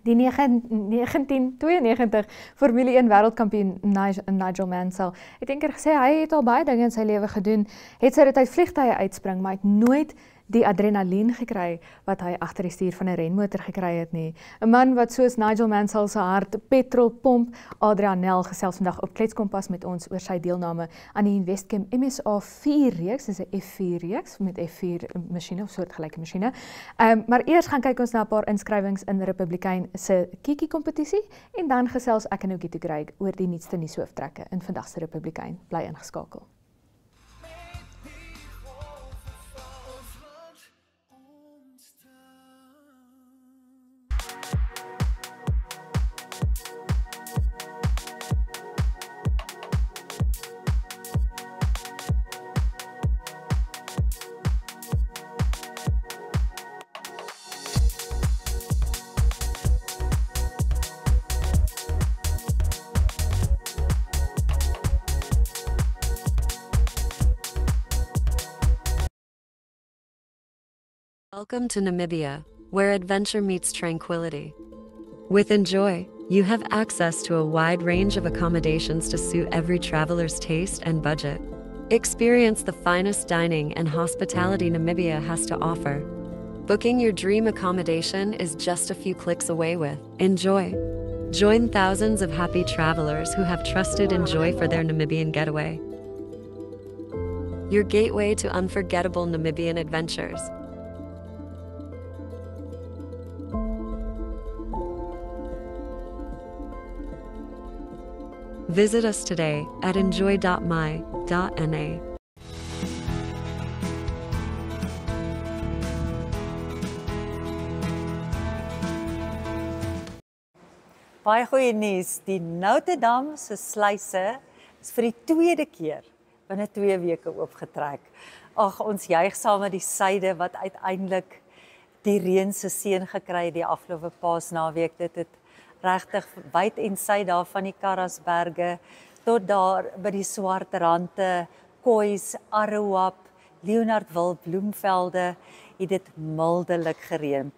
Die 1992 Formule 1 wêreldkampioen Nigel Mansell het eendag gesê hy het al baie dinge in sy lewe gedoen, het sy dit uit vliegtye uitspring, maar hy het nooit die adrenalien gekry wat hy agter die stuur van 'n renmotor gekry het nie. 'n Man wat soos Nigel Mansell se hart petrol pomp, Adrian Nel gesels vandag op Kletskompas met ons oor sy deelname aan die Investchem MSA4 reeks, dis 'n F4 reeks met F4 masjiene of soortgelyke masjiene. Maar eers gaan kyk ons na 'n paar inskrywings in Republikein se Kiki kompetisie en dan gesels ek en Ogito Greig oor die nuutste nuushooftrekke in vandag se Republikein. Bly ingeskakel. Welcome to Namibia, where adventure meets tranquility. With Enjoy, you have access to a wide range of accommodations to suit every traveler's taste and budget. Experience the finest dining and hospitality Namibia has to offer. Booking your dream accommodation is just a few clicks away with Enjoy. Join thousands of happy travelers who have trusted Enjoy for their Namibian getaway. Your gateway to unforgettable Namibian adventures. Visit us today at enjoy.my.na. Baie goeie nuus, die Notre Dame se sluise is vir die tweede keer binne 2 weke oopgetrek. Ag, ons juig saam met die suide wat uiteindelik die reën se seën gekry het die afgelope Paasnaweek. Dit het regtig wyd en suid daar van die Karasberge tot daar by die Swart Rande, Kois, Arouap, Leonardville, Bloemvelde, het dit mildelik gereën.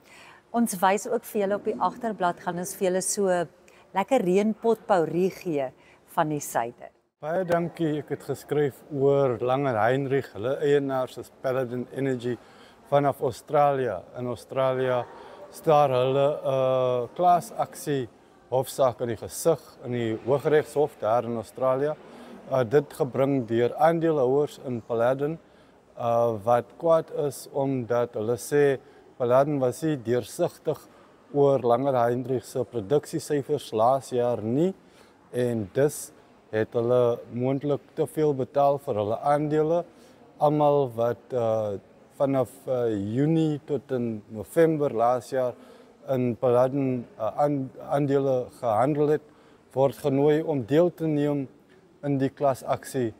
Ons wys ook vir julle op die agterblad gaan ons vir julle so lekker reënpotpourie gee van die suide. Baie dankie, ek het geskryf oor Langer Heinrich, hulle eienaars is Paladin Energy vanaf Australië. In Australië staar hulle klasaksie hofsaak in die gesig in die Hooggeregshof daar in Australië. Dit gebring deur aandeelhouers in Paladin wat kwaad is omdat hulle sê Paladin was nie deursigtig oor Langer Heinrich se produksiesyfers laas jaar nie en dus het hulle moontlik te veel betaal vir hulle aandele. Almal wat vanaf Junie tot in November laas jaar in Paladin aandele gehandel het, word genooi om deel te neem in die klasaksie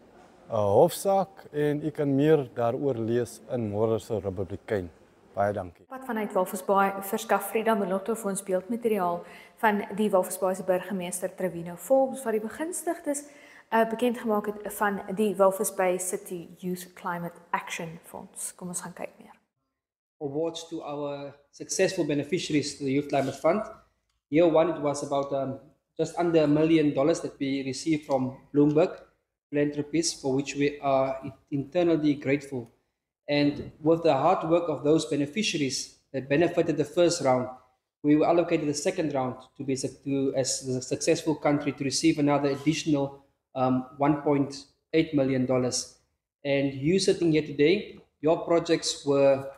hofsaak en u kan meer daaroor lees in môre se Republikein. Baie dankie. Pad vanuit Walvis Bay verskaf Frida Molotto vir ons beeldmateriaal van die Walvis Bay se burgemeester Trevino Forbes wat die begunstigdes bekend gemaak het van die Walvis Bay City Youth Climate Action Fonds. Kom ons gaan kyk meer. Awards to our successful beneficiaries to the Youth Climate Fund. Year one, it was about just under $1 million that we received from Bloomberg Philanthropies, for which we are internally grateful. And with the hard work of those beneficiaries that benefited the first round, we were allocated the second round as a successful country to receive another additional $1.8 million. And you sitting here today, your projects were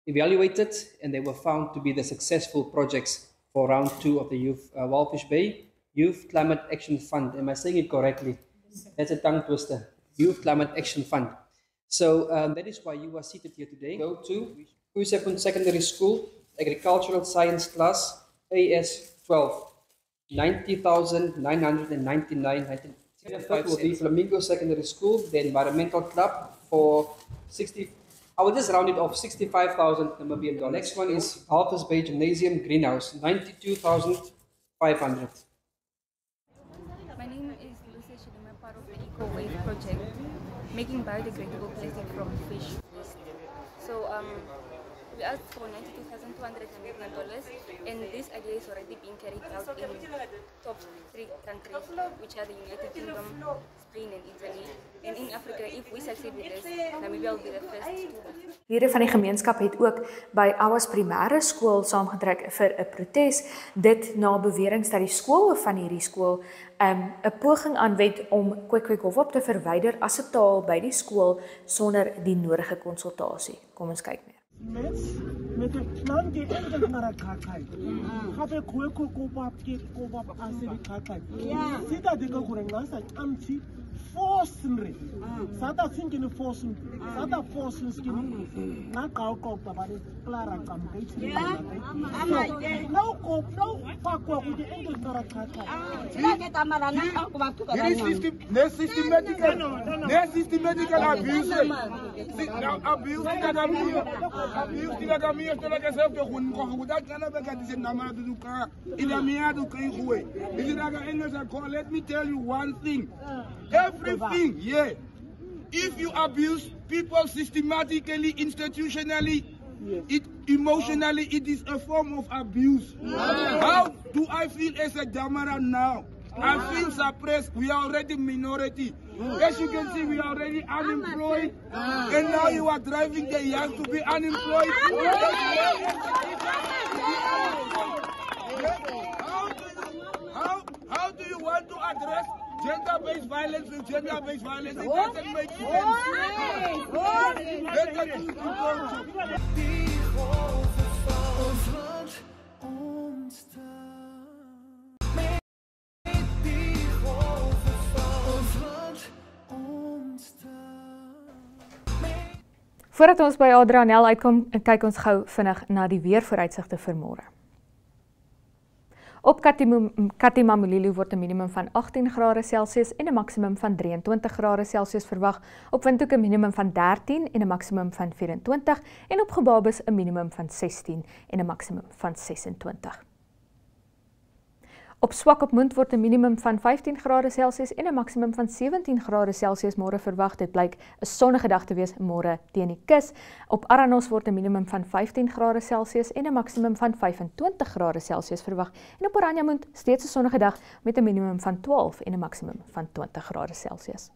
evaluated and they were found to be the successful projects for round 2 of the Walvis Bay Youth Climate Action Fund. Am I saying it correctly? That's a tongue twister. Youth Climate Action Fund. So that is why you are seated here today. Go to Usekun Secondary School, Agricultural Science class, AS12, 90,999. Benefit will be Flamingo Secondary School, the Environmental Club for 60. I will just round it off, 65,000 Namibian dollars. Next one is Walvis Bay Gymnasium Greenhouse, 92,500. My name is Lucia Shidima, part of the Eco Wave project, making biodegradable plastic from fish waste. So We asked for $92,200 and this idea is already being carried out in top 3 countries, which are the United Kingdom, Spain and Italy. And in Africa, if we succeed with this, Namibia will be the first. Lede van die gemeenskap het ook by Awas Primêre Skool saamgetrek vir 'n protes, dit na beweringe dat die skoolhoof van hierdie skool 'n poging aanwend om Kwekwekhof te verwyder as 'n taal by die skool sonder die nodige konsultasie. Kom ons kyk meer. Met het plan die enkel naar kakai. Gabe kweko kopap asiri kakai. Sita de kurenga sa amti force Sata singine force. Sata force skin. Na kau bari Clara campaign. No kop no pakwa ku de enkel naar kakai. Sila kita marana aku waktu Systematical abuse. Abuse let me tell you one thing. Everything, yeah. If you abuse people systematically, institutionally, emotionally, it is a form of abuse. How do I feel as a Damara now? I feel suppressed. We are already minority. As you can see, we are already unemployed. And now you are driving the young to be unemployed. How do you want to address gender-based violence with gender-based violence? It doesn't make sense. Voordat ons by Adrianel uitkom, kyk ons gou vinnig na die weervooruitsigte vir môre. Op Katimamulilo word 'n minimum van 18 grade Celsius en 'n maksimum van 23 grade Celsius verwag. Op Windhoek 'n minimum van 13 en 'n maksimum van 24 en op Gebabes 'n minimum van 16 en 'n maksimum van 26. Op Swakopmund word 'n minimum van 15 grade Celsius en 'n maksimum van 17 grade Celsius môre verwag. Dit blyk 'n sonnige dag te wees môre teen die kus. Op Aranos word 'n minimum van 15 grade Celsius en 'n maksimum van 25 grade Celsius verwag. En op Oranjemund steeds 'n sonnige dag met 'n minimum van 12 en 'n maksimum van 20 grade Celsius.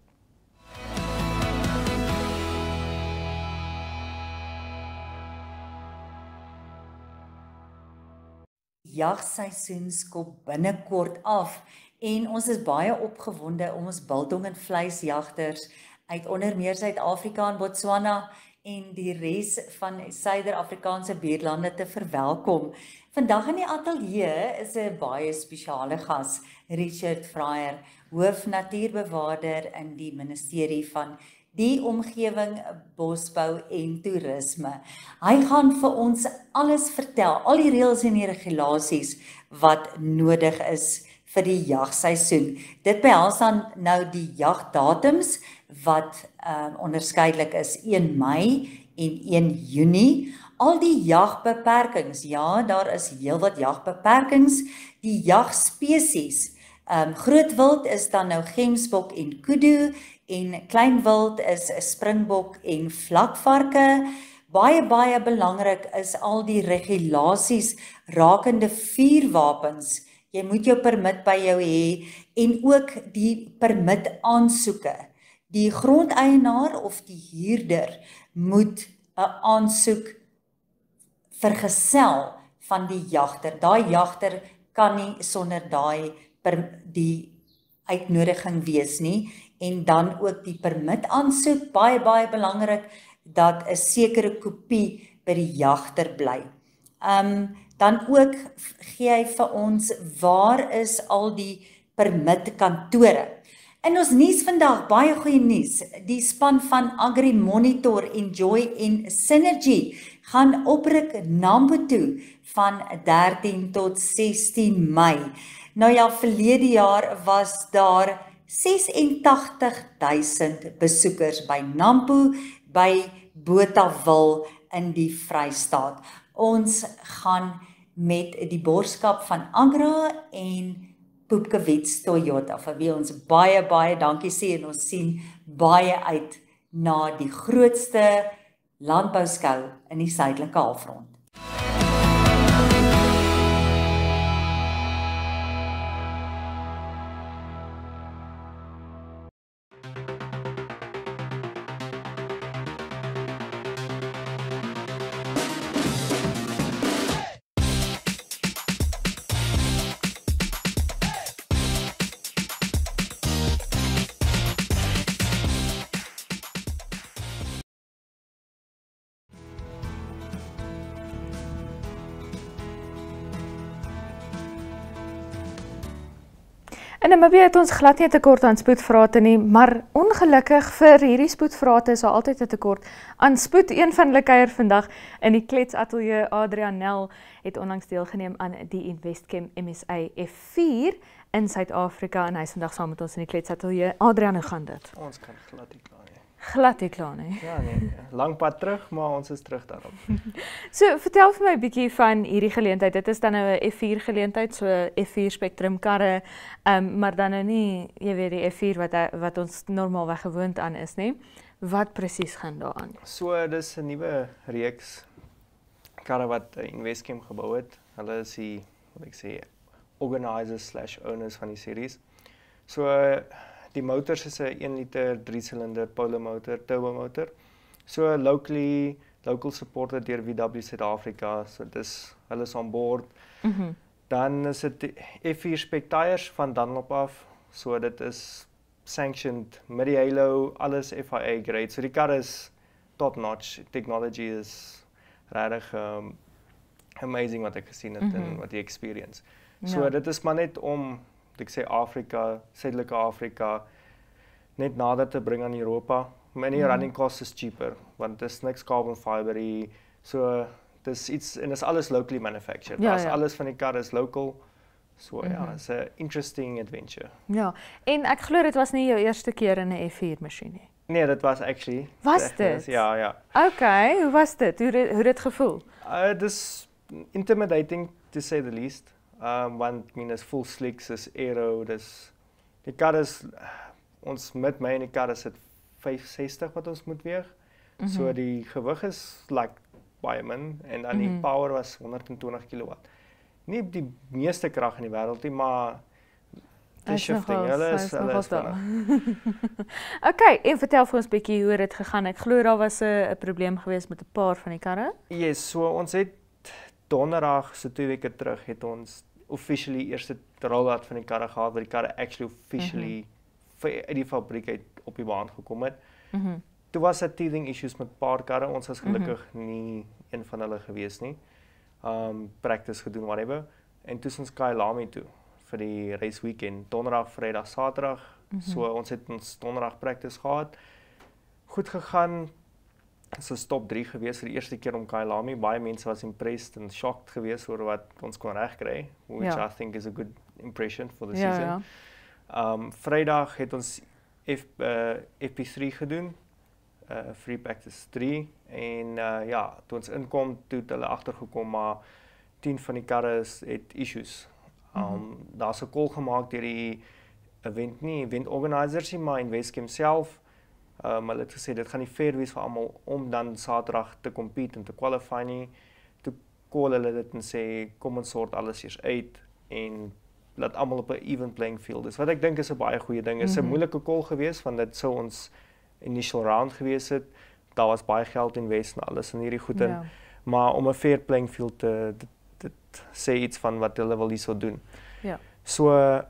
Jagseisoen skop binnekort af en ons is baie opgewonde om ons biltong en vleisjagters uit onder meer Suid-Afrika en Botswana en die res van Suider-Afrikaanse buurlande te verwelkom. Vandag in die ateljee is 'n baie spesiale gas, Richard Fryer, hoof natuurbewaarder in die Ministerie van die Omgewing, Bosbou en Toerisme. Hy gaan vir ons alles vertel, al die reëls en die regulasies wat nodig is vir die jagseisoen. Dit behels dan nou die jagdatums wat onderskeidelik is 1 Mei en 1 Junie. Al die jagbeperkings, ja, daar is heelwat jagbeperkings. Die jagspesies, groot wild is dan nou gemsbok en kudu, en klein wild is springbok en vlakvarke. Baie belangrik is al die regulasies rakende vuurwapens. Jy moet jou permit by jou hê en ook die permit aansoeke. Die grondeienaar of die huurder moet 'n aansoek vergesel van die jagter. Daai jagter kan nie sonder die uitnodiging wees nie. En dan ook die permit aansoek, baie belangrik dat 'n sekere kopie by die jagter bly. Dan ook gee hy vir ons waar is al die permitkantore. In ons nuus vandag, baie goeie nuus. Die span van Agri Monitor, Enjoy en Synergy gaan opruk Nampo toe van 13 tot 16 Mei. Nou ja, verlede jaar was daar 86,000 besoekers by Nampo, by Botawil in die Vrystaat. Ons gaan met die borgskap van Agra en Poepkewits Toyota, vir wie ons baie dankie sê en ons sien baie uit na die grootste landbouskou in die suidelike halfrond. In Namibië het ons glad nie 'n tekort aan spoedvrate nie, maar ongelukkig vir hierdie spoedvrate is daar altyd 'n tekort aan spoed. Een van hulle kuier vandag in die kletsatelier. Adrian Nel het onlangs deelgeneem aan die Investchem MSA F4 in Suid-Afrika en hy is vandag saam met ons in die kletsatelier. Adrian, hoe gaan dit? Ons kan glad nie klaar nie. Glad nie klaar nie. Ja nee, lang pad terug, maar ons is terug daarop. So, vertel vir my 'n bietjie van hierdie geleentheid. Dit is dan nou 'n F4 geleentheid, so F4 Spectrum karre, maar dan nou nie, jy weet die F4 wat ons normaalweg gewoond aan is, nie. Wat presies gaan daaraan? So, dis 'n nuwe reeks karre wat Investchem gebou het. Hulle is die, wat ek sê, organisers/owners van die series. So, die motors is 'n 1 liter 3-silinder Polo motor, turbo motor. So local supported deur VW Suid-Afrika. So dis hulle is aan boord. Dan is dit F4 Spec tyres van Dunlop af. So dit is sanctioned mid-halo, alles FIA grade. So die kar is top notch. Technology is regtig amazing wat ek gesien het en wat die experience. So dit is maar net om ek sê Afrika, Suidelike Afrika, net nader te bring aan Europa. Many running costs is cheaper, want dis niks carbon fibery. So dis iets en is alles locally manufactured. Ja. Alles van die kar is local. So ja, it's a interesting adventure. Ja, en ek glo dit was nie jou eerste keer in 'n F4 masjien nie. Nee, dit was actually. Was dit? Ja. Okay, hoe was dit? Hoe dit gevoel? Dis intimidating to say the least. Want I mean, is full slicks, is aero, die kar is, ons met my in die kar is dit 65 wat ons moet weeg. So die gewig is like baie min en dan die power was 120 kW. Nie die meeste krag in die wêreld nie, maar die shifting, hulle is vinnig. Okay, en vertel vir ons bietjie hoe dit gegaan het. Ek glo daar was 'n probleem geweest met 'n paar van die karre. Yes, so ons het donderdag, so 2 weke terug, het ons officially eerste rollout van die karre gehad, waar die karre actually officially uit die fabriek uit op die baan gekom het. Toe was daar teething issues met 'n paar karre, ons was gelukkig nie een van hulle gewees nie. Practice gedoen, whatever. En toe is ons Kyalami toe, vir die race weekend, donderdag, vrydag, saterdag. So ons het ons donderdag practice gehad. Goed gegaan. Dit was top 3 gewees vir die eerste keer om Kyalami. Baie mense was impressed en shocked gewees oor wat ons kon regkry, which I think is a good impression for the season. Vrydag het ons FP3 gedoen, free practice 3 en toe ons inkom, toe het hulle agtergekom, maar 10 van die karre het issues. Daar's 'n call gemaak deur die event organisers nie, maar Investchem self. Hulle het gesê dit gaan nie fair wees vir almal om dan Saterdag te compete en te qualify nie. Toe call hulle dit en sê kom ons sort alles eers uit en laat almal op 'n even playing field is. Wat ek dink is 'n baie goeie ding. Is 'n moeilike call geweest want dit sou ons initial round gewees het. Daar was baie geld invest en alles in hierdie goed in. Maar om 'n fair playing field dit sê iets van wat hulle wil hierso doen. Ja. So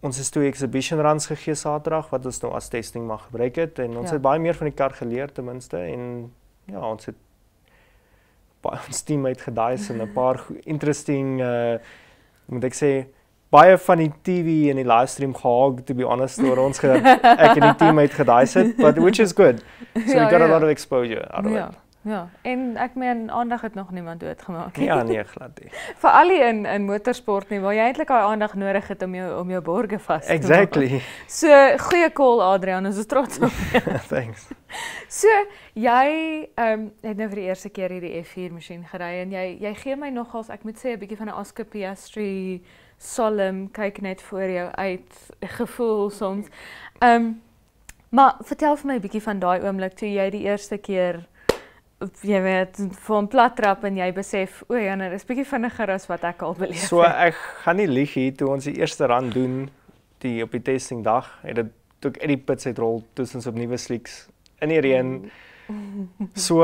ons het 2 exhibition runs gegee Saterdag wat ons nou as testing mag gebruik het en ons het baie meer van die kar geleer ten minste en ja, ons het ons team het gedice en 'n paar interesting moet ek sê baie van die TV en die livestream gehaag, to be honest, oor ons ek en die team het gedice het, but which is good. So we got a lot of exposure out of it. Ja, en ek meen aandag het nog niemand doodgemaak nie. Ja, nee, glad nie. Veral in motorsport nie, waar jy eintlik daai aandag nodig het om jou borge vas te maak. Exactly. So, goeie call Adrian, ons is trots op jou. Thanks. So, jy het nou vir die eerste keer hierdie F4 masjien gery en jy gee my nogals, ek moet sê 'n bietjie van 'n Oscar Piastri solemn, kyk net voor jou uit gevoel soms. Maar vertel vir my 'n bietjie van daai oomblik toe jy die eerste keer jy weet, vir 'n plat trap en jy besef, o ja, dis bietjie vinniger as wat ek al beleef het. So ek gaan nie lieg hier, toe ons die eerste run doen, op die testing dag, het dit toe ek uit die pits uitrol, toe ons op nuwe slicks in die reën. So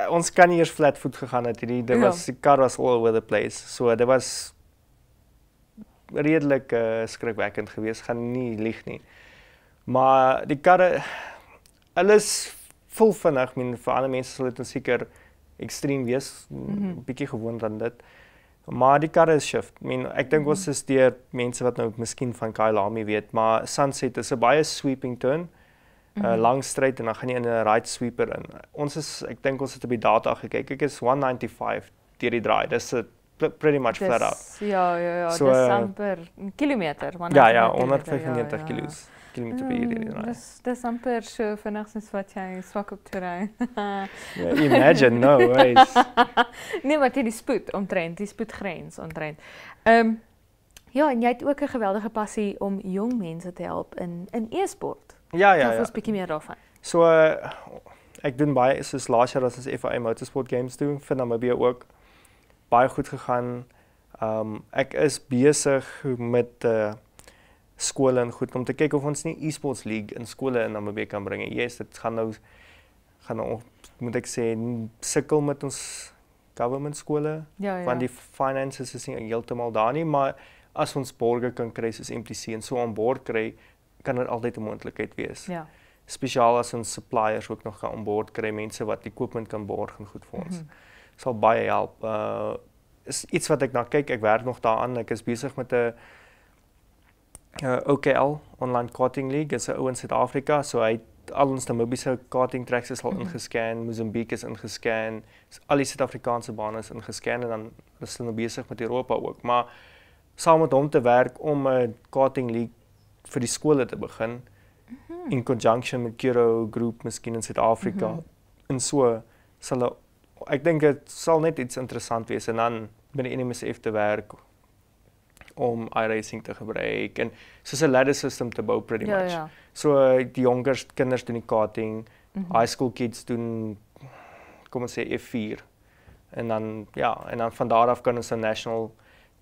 ons kan nie eers flatfoot gegaan het hierdie, die kar was all over the place. So dit was redelik skrikwekkend geweest, gaan nie lieg nie. Maar die karre, hulle is vol vinnig, vir ander mense sal dit seker ekstreem wees, bietjie gewoond aan dit. Maar die karre is shift. Ek dink ons is deur mense wat nou miskien van Kyalami weet, maar Sunset is 'n baie sweeping turn, lang straight en dan gaan jy in 'n right sweeper in. Ek dink ons het op die data gekyk. Ek is 195 deur die draai. Dis pretty much flat out. Ja, so, dis amper 'n kilometer. Ja, 195 kilometer per uur. Dis amper so vinnig soos wat jy swak op te ry. Imagine, no ways. Nee, maar die spoed omtrent, die spoedgrens omtrent. Ja, en jy het ook 'n geweldige passie om jong mense te help in e-sport. Ja. Ons 'n bietjie meer daarvan. So ek doen baie soos laas jaar as ons FIA Motorsport Games doen, vir Namibia ook baie goed gegaan. Ek is besig met skole en goed om te kyk of ons nie e-sports league in skole in Namibia kan bring. Yes, dit gaan nou moet ek sê sukkel met ons government skole, want die finances is nie heeltemal daar nie, maar as ons borge kan kry soos MTC en so aan boord kry, kan dit altyd 'n moontlikheid wees. Ja. Spesiaal as ons suppliers ook nog gaan aan boord kry, mense wat equipment kan borg en goed vir ons. Sal baie help. Is iets wat ek na kyk, ek werk nog daaraan. Ek is besig met 'n OKL, Online Karting League, is 'n ou in Suid-Afrika, so hy het al ons Namibiese karting tracks is al ingescan, Mozambique is ingescan, al die Suid-Afrikaanse bane is ingescan en dan is hulle nou besig met Europa ook, maar saam met hom te werk om 'n karting league vir die skole te begin, in conjunction met Kiro Groep miskien in Suid-Afrika, en so sal ek dink dit sal net iets interessant wees en dan binne NMSF te werk om iRacing te gebruik en soos 'n ladder system te bou pretty much. Ja. So die jonger kinders doen die karting, high school kids doen kom ons sê F4 en dan van daar af kan ons 'n national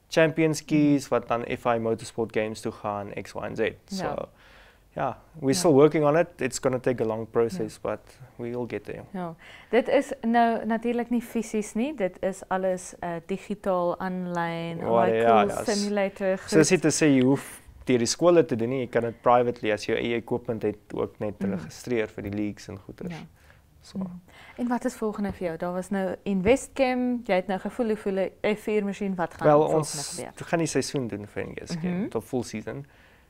champions kies wat dan FI Motorsport Games toe gaan, X, Y en Z. So we're still working on it. It's going to take a long process, but we will get there. Ja. Dit is nou natuurlik nie fisies nie, dit is alles digitaal, aanlyn, simulator. So as jy te sê jy hoef deur die skole te doen nie, jy kan dit privately as jou eie equipment het ook net registreer vir die leagues en goeders. Ja. So. En wat is volgende vir jou? Daar was nou Investcam, jy het nou gevoel hoe 'n F4 masjien wat gaan volgende gebeur? Ons gaan die seisoen doen vir Investcam, tot full season.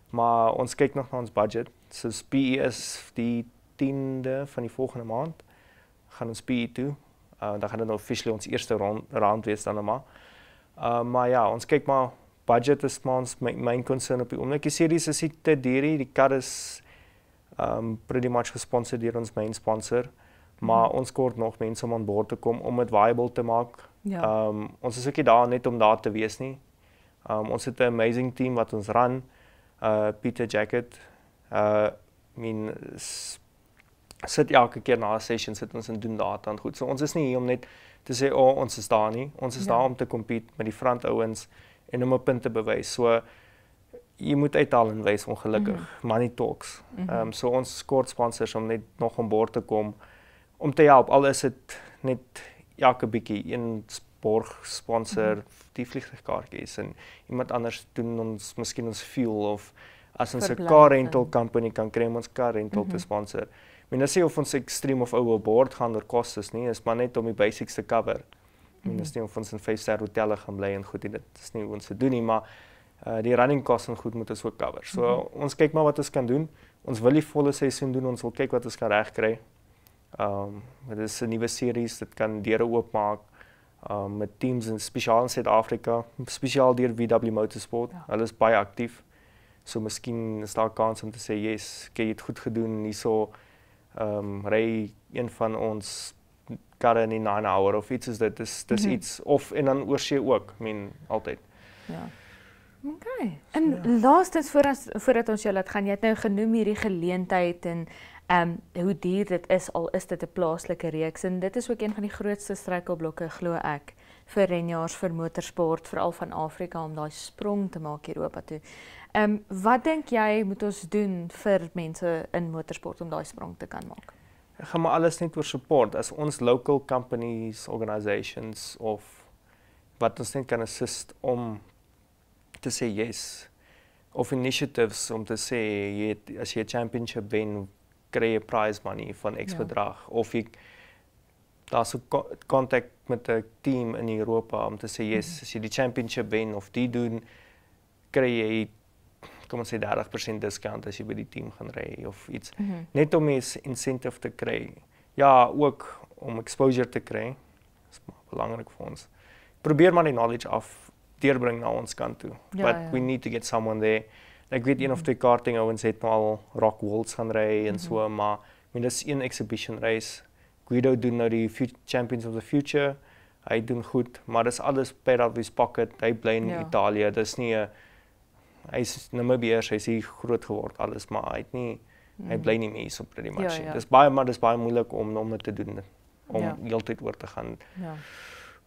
Maar ons kyk nog na ons budget. So PE is die 10de van die volgende maand. Gaan ons PE toe. Dan gaan dit nou officially ons eerste round wees dan maar. Maar ja, ons kyk maar budget is maar ons main concern op die oomblik. Die series is te duur, die kar is pretty much gesponsor deur ons main sponsor. Maar ons kort nog mense om aan boord te kom om dit viable te maak. Ja. Ons is ook nie daar net om daar te wees nie. Ons het 'n amazing team wat ons run. Peter Jacket, sit elke keer na 'n session sit ons en doen data en goed. So ons is nie hier om net te sê ons is daar nie. Ons is daar om te compete met die front ouens en om 'n punt te bewys. So jy moet uithaal en wys ongelukkig. Money talks. So ons kort sponsors om net nog aan boord te kom om te help. Al is dit net elke bietjie een borg sponsor die vliegtuigkaartjies en iemand anders doen ons miskien ons fuel of as ons 'n car rental company kan kry om ons car rental te sponsor. Dit sê of ons ekstreem of ou boord gaan oor kostes nie, is maar net om die basics te cover. Dit is nie of ons in 5-ster hotelle gaan bly en goed, dit is nie hoe ons dit doen nie, maar die running costs en goed moet ons ook cover. So ons kyk maar wat ons kan doen. Ons wil die volle seisoen doen, ons wil kyk wat ons kan regkry. Dit is 'n nuwe series, dit kan deure oopmaak. Met teams in spesiaal in Suid-Afrika, spesiaal deur VW Motorsport. Hulle is baie aktief. So miskien is daar 'n kans om te sê, yes, jy het goed gedoen hierso. Ry een van ons karre in die 9 hour of iets is dit. Dis iets of en dan oorsee ook, altyd. Ja. Okay. En laastens voordat ons jou laat gaan, jy het nou genoem hierdie geleentheid en hoe duur dit is, al is dit 'n plaaslike reeks, en dit is ook een van die grootste struikelblokke, glo ek, vir renjaars, vir motorsport, veral van Afrika, om daai sprong te maak Europa toe. Wat dink jy moet ons doen vir mense in motorsport om daai sprong te kan maak? Ek gaan maar alles net oor support. As ons local companies, organisations of wat ons net kan assist om te sê yes, of initiatives om te sê as jy 'n championship wen, kry jy prize money van X bedrag, of daar's 'n kontak met 'n team in Europa om te sê yes, as jy die championship wen of die doen, kry jy kom ons sê 30% discount as jy by die team gaan ry of iets. Net om 'n incentive te kry. Ja, ook om exposure te kry. Dis belangrik vir ons. Probeer maar die knowledge deurbring na ons kant toe. But we need to get someone there. Ek weet een of twee karting ouens het nou al Rock Walls gaan ry en so, maar dis een exhibition race. Guido doen nou die Champions of the Future. Hy doen goed, maar dis alles paid out of his pocket. Hy bly in Italië. Dis nie hy's Namibiërs, hy's hier groot geword alles, maar hy bly nie meer so pretty much. Dis baie moeilik om dit te doen, om heeltyd oor te gaan.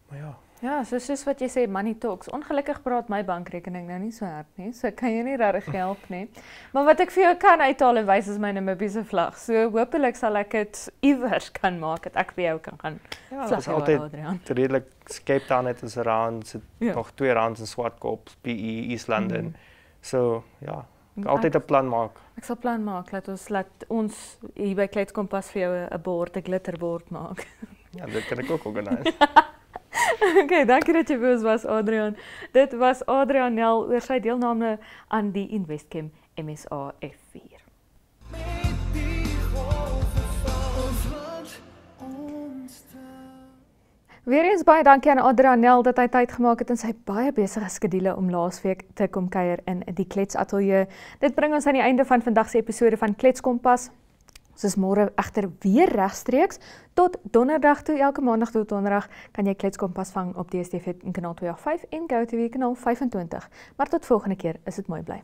Maar ja. Ja, soos wat jy sê, money talks. Ongelukkig praat my bankrekening nou nie so hard nie, so kan jy nie regtig help nie. Maar wat ek vir jou kan uithaal en wys is my Namibiese vlag. So hopelik sal ek dit iewers kan maak dat ek vir jou kan gaan. Ja, dit is altyd redelik. Cape Town het ons sit nog 2 rounds in Swartkop, PE, East London. So ja, altyd 'n plan maak. Ek sal plan maak, laat ons hier by Kletskompas vir jou 'n glitterbord maak. Ja, dit kan ek ook organiseer. Okay, dankie dat jy by ons was, Adrian. Dit was Adrian Nel oor sy deelname aan die Investchem MSA F4. Weereens baie dankie aan Adrian Nel dat hy tyd gemaak het in sy baie besige skedule om laasweek te kom kuier in die Klets Ateljee. Dit bring ons aan die einde van vandag se episode van Kletskompas. Ons is môre egter weer regstreeks tot donderdag toe. Elke maandag tot donderdag kan jy Kletskompas vang op DStv kanaal 285 en GoTV kanaal 25. Maar tot volgende keer, is dit mooi bly.